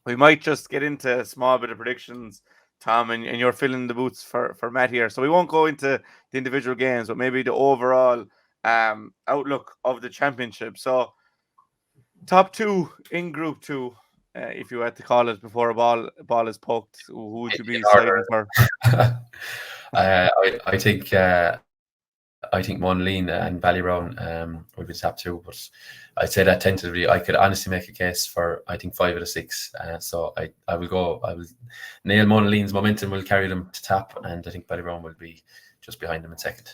we might just get into a small bit of predictions, Tom, and you're filling the boots for Matt here. So we won't go into the individual games, but maybe the overall outlook of the championship. So top two in Group 2, if you had to call it before a ball is poked, who would you be siding for? I think Monaghan and Ballybrown would be the top two, but I'd say that tentatively I could honestly make a case for I think 5 of the 6. So I will nail Monaghan's momentum will carry them to top, and I think Ballybrown will be just behind them in second.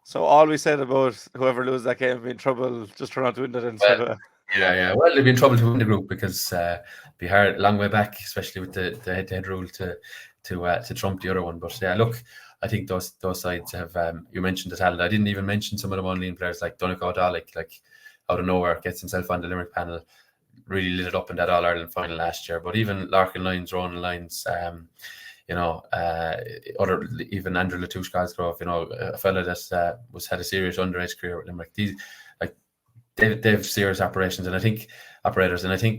So all we said about whoever loses that game will be in trouble, just turn out to win it instead of. Yeah. Well, they'll be in trouble to win the group because be hard, long way back, especially with the head-to-head rule to trump the other one. But yeah, look, I think those sides have. You mentioned the talent. I didn't even mention some of the Monaghan players like Donegal Dalek, like out of nowhere gets himself on the Limerick panel, really lit it up in that All Ireland final last year. But even Larkin Lyons, Ronan Lyons, other even Andrew Latouche Cosgrove, a fella that had a serious underage career with Limerick. They have serious operations, and I think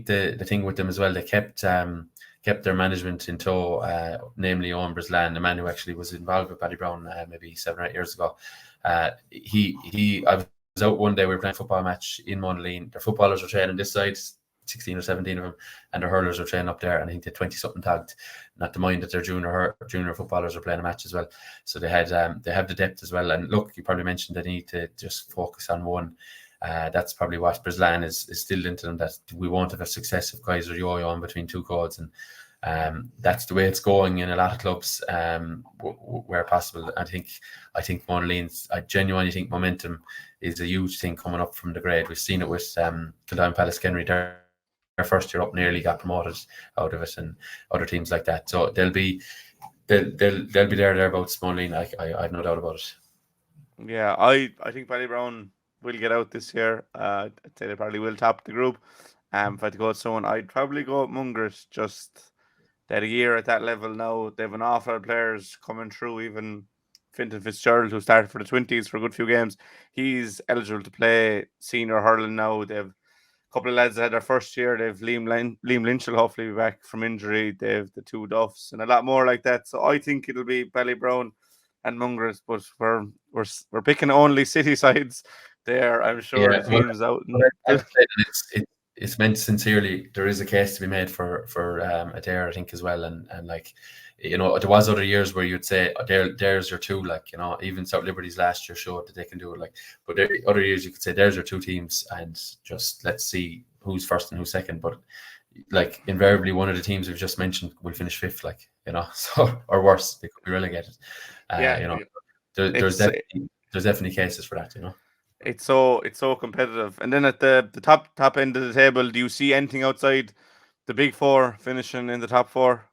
the thing with them as well, they kept their management in tow, namely Owen Breslan, the man who actually was involved with Ballybrown maybe 7 or 8 years ago. I was out one day, we were playing a football match in Monaghan. Their footballers were training this side, 16 or 17 of them, and their hurlers were training up there, and I think they had 20-something tagged. Not to mind that their junior footballers are playing a match as well. So they have the depth as well. And look, you probably mentioned they need to just focus on one. That's probably what Breslan is still into them, that we won't have a success if guys are yo-yo on between two codes, and that's the way it's going in a lot of clubs where possible. I think Monaghan's, I genuinely think momentum is a huge thing coming up from the grade. We've seen it with 𝘕𝘰𝘬𝘭𝘴 their first year up nearly got promoted out of it, and other teams like that. So they'll be thereabouts, Monaghan. I have no doubt about it. Yeah, I think Ballybrown will get out this year. I'd say they probably will top the group. If I had to go with someone, I'd probably go with Mungret. Just that a year at that level now, they have an awful lot of players coming through. Even Fintan Fitzgerald, who started for the 20s for a good few games, he's eligible to play senior hurling now. They have a couple of lads that had their first year. They have Liam Lynch will hopefully be back from injury. They have the 2 Duffs and a lot more like that. So I think it'll be Ballybrown and Mungret, but we're picking only city sides there. I'm sure teams out. It's meant sincerely. There is a case to be made for Adair, I think, as well, and like, there was other years where you'd say there's your 2, like, even South Liberties last year showed that they can do it, like, but other years you could say there's your 2 teams and just let's see who's first and who's second. But like invariably one of the teams we've just mentioned will finish 5th, like, so, or worse, they could be relegated. There's definitely cases for that, It's so competitive. And then at the top end of the table, do you see anything outside the big 4 finishing in the top 4?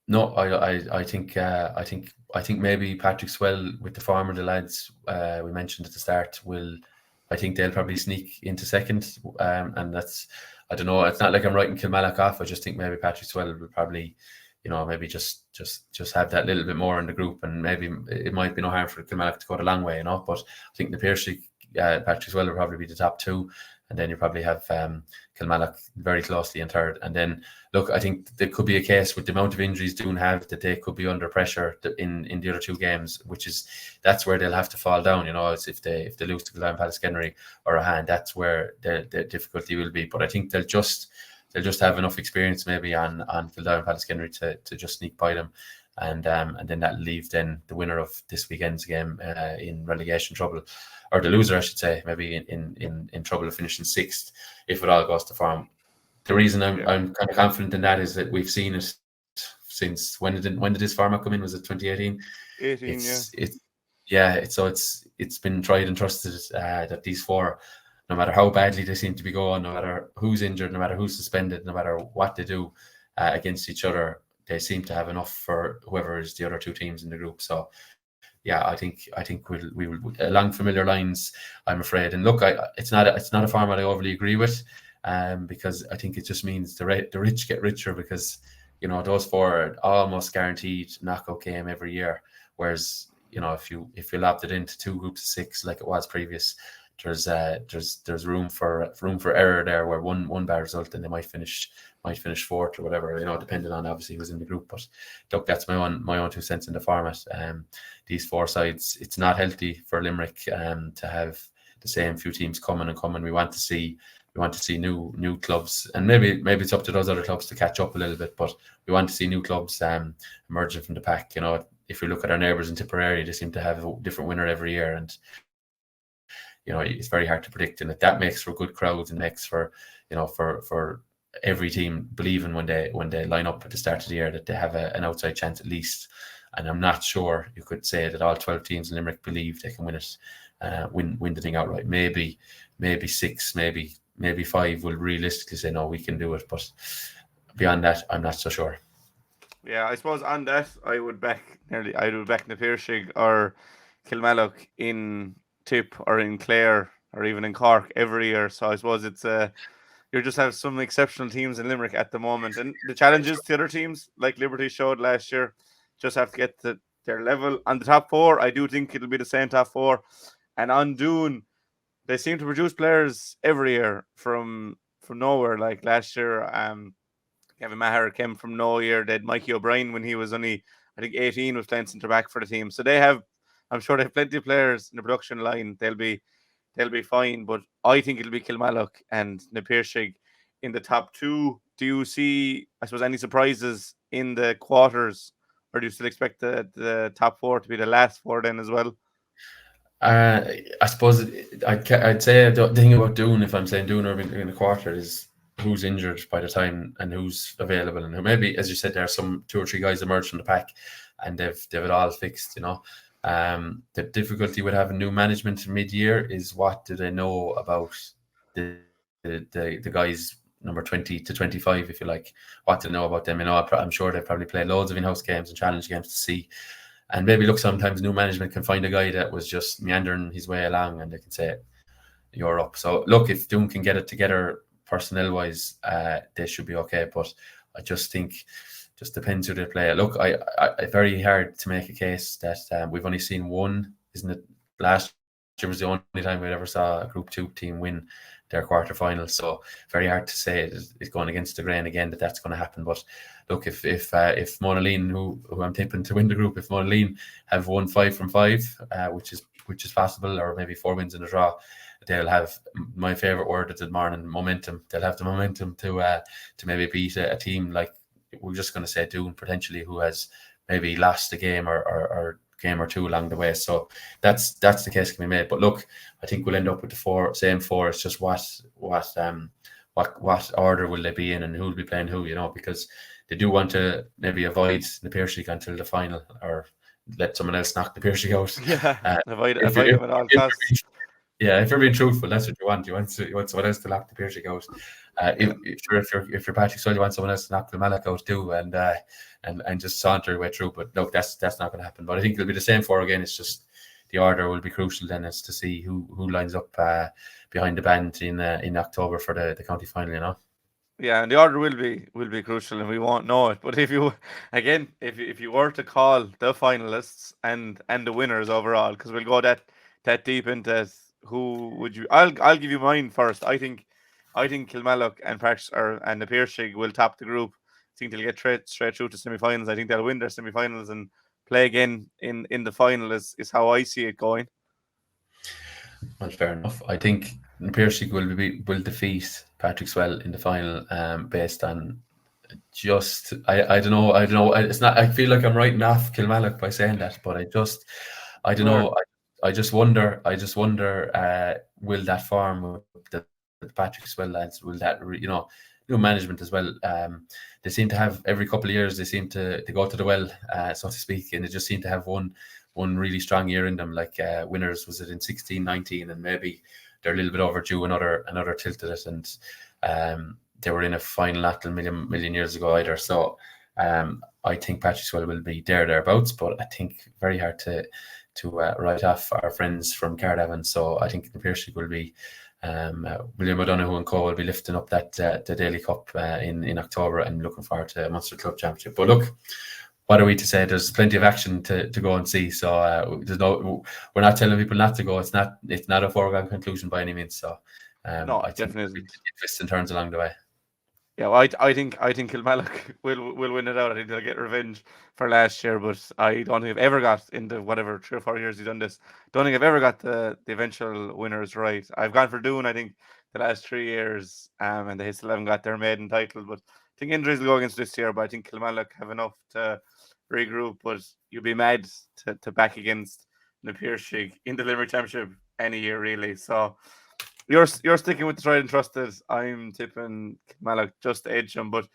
No, I think maybe Patrick Swell with the form of the lads we mentioned at the start I think they'll probably sneak into second, and that's, I don't know, it's not like I'm writing Kilmallock off. I just think maybe Patrick Swell will probably, maybe just have that little bit more in the group, and maybe it might be no harm for Kilmallock to go the long way, but I think the Piercy, Patrick Swell will probably be the top 2, and then you probably have Kilmallock very closely in third. And then look, I think there could be a case with the amount of injuries Doon have that they could be under pressure in the other 2 games, that's where they'll have to fall down. It's if they lose to 𝘕𝘰𝘬𝘭𝘴 or a hand, that's where the difficulty will be. But I think they'll just have enough experience maybe on 𝘕𝘰𝘬𝘭𝘴 to just sneak by them, and then that'll leave then the winner of this weekend's game in relegation trouble, or the loser, I should say, maybe in trouble of finishing 6th if it all goes to form. The reason I'm kind of confident in that is that we've seen it since when did this format come in? Was it 2018? 18, So it's been tried and trusted that these 4, no matter how badly they seem to be going, no matter who's injured, no matter who's suspended, no matter what they do against each other, they seem to have enough for whoever is the other 2 teams in the group. So yeah, I think we will along familiar lines, I'm afraid. And look, it's not a format I overly agree with, because I think it just means the rich get richer, because those 4 are almost guaranteed knockout game every year. Whereas if you lobbed it into 2 groups of 6 like it was previous, there's room for error there, where one bad result and they might finish fourth or whatever, depending on obviously who's in the group. But look, that's my own 2 cents in the format. These 4 sides, it's not healthy for Limerick to have the same few teams coming. We want to see new clubs, and maybe it's up to those other clubs to catch up a little bit, but we want to see new clubs emerging from the pack. If you look at our neighbours in Tipperary, they seem to have a different winner every year, and it's very hard to predict, and that makes for good crowds and makes for for every team believing when they line up at the start of the year that they have an outside chance at least. And I'm not sure you could say that all 12 teams in Limerick believe they can win it, win the thing outright. Maybe 6, maybe 5 will realistically say no, we can do it, but beyond that, I'm not so sure. Yeah, I suppose on that, I would back na 𝘕𝘰𝘦𝘭𝘴 or Kilmallock in Tip or in Clare or even in Cork every year. So I suppose it's you just have some exceptional teams in Limerick at the moment, and the challenges to other teams like Liberty showed last year just have to get to their level. On the top 4, I do think it'll be the same top 4, and on Doon, they seem to produce players every year from nowhere. Like last year, Kevin Maher came from nowhere. They had Mikey O'Brien when he was only, I think, 18, was playing centre back for the team. So I'm sure they have plenty of players in the production line. They'll be fine. But I think it'll be Kilmallock and na 𝘕𝘰𝘦𝘭𝘴 in the top 2. Do you see, I suppose, any surprises in the quarters, or do you still expect the top 4 to be the last 4 then as well? I suppose I'd say the thing about Doon, if I'm saying Doon in the quarter, is who's injured by the time and who's available, and who maybe, as you said, there are some 2 or 3 guys emerged from the pack and they've it all fixed. The difficulty with having new management mid-year is what do they know about the guys number 20 to 25, if you like, what do they know about them? I'm sure they probably play loads of in-house games and challenge games to see. And maybe look, sometimes new management can find a guy that was just meandering his way along and they can say, you're up. So look, if Doon can get it together personnel-wise, they should be okay. But I just think just depends who they play. Look, I very hard to make a case that we've only seen one, isn't it? Last year was the only time we ever saw a Group 2 team win their quarterfinal. So very hard to say it's going against the grain again that's going to happen. But look, if Monaleen, who I'm tipping to win the group, if Monaleen have won 5 from 5, which is possible, or maybe 4 wins in a draw, they'll have my favourite word at the morning, momentum. They'll have the momentum to maybe beat a team like, we're just going to say Doon potentially, who has maybe lost a game or game or 2 along the way. So that's the case can be made. But look, I think we'll end up with the same four. It's just what order will they be in and who will be playing who, because they do want to maybe avoid the 𝘕𝘰𝘦𝘭𝘴 until the final, or let someone else knock the 𝘕𝘰𝘦𝘭𝘴 out. Yeah, avoid them at all costs. Yeah, if you're being truthful, that's what you want. You want someone else to knock the 𝘕𝘰𝘦𝘭𝘴 out. If you're Patrick Swell, you want someone else to knock the Kilmallock out too, and just saunter your way through. But look, that's not going to happen. But I think it'll be the same 4 again. It's just the order will be crucial then, is to see who lines up behind the band in October for the county final. Yeah, and the order will be crucial, and we won't know it. But if you were to call the finalists and the winners overall, because we'll go that deep into who would you? I'll give you mine first. I think Kilmallock and the 𝘕𝘰𝘦𝘭𝘴 will top the group. I think they'll get straight through to semi-finals. I think they'll win their semi-finals and play again in the final is how I see it going. Well, fair enough. I think the 𝘕𝘰𝘦𝘭𝘴 will defeat Patrick Swell in the final, based on just I don't know. It's not. I feel like I'm writing off Kilmallock by saying that, but I don't know. I just wonder. Will that form with the Patrick Swell lads? Will that new management as well? They seem to have every couple of years. They seem to go to the well, so to speak, and they just seem to have one really strong year in them. Like winners, was it in 16-19, and maybe they're a little bit overdue another tilt at it, and they were in a final not a million years ago either. So I think Patrick Swell will be thereabouts, but I think very hard to write off our friends from Cardiff. So I think the 𝘕𝘰𝘦𝘭𝘴 will be William O'Donoghue and co will be lifting up that the Daily Cup in October, and looking forward to Munster Club Championship. But look, what are we to say? There's plenty of action to go and see. So we're not telling people not to go. It's not a foregone conclusion by any means. So No, I think definitely isn't. twists and turns along the way. Yeah, well, I think Kilmallock will win it out. I think they'll get revenge for last year, but I don't think they've ever got into whatever 3 or 4 years he's done this. Don't think I've ever got the eventual winners right. I've gone for Doon, I think, the last 3 years, and they still haven't got their maiden title. But I think injuries will go against this year. But I think Kilmallock have enough to regroup. But you'd be mad to back against the 𝘕𝘰𝘦𝘭𝘴 in the Limerick Championship any year, really. So. You're sticking with the tried and trusted. I'm tipping Kilmallock just to edge them, but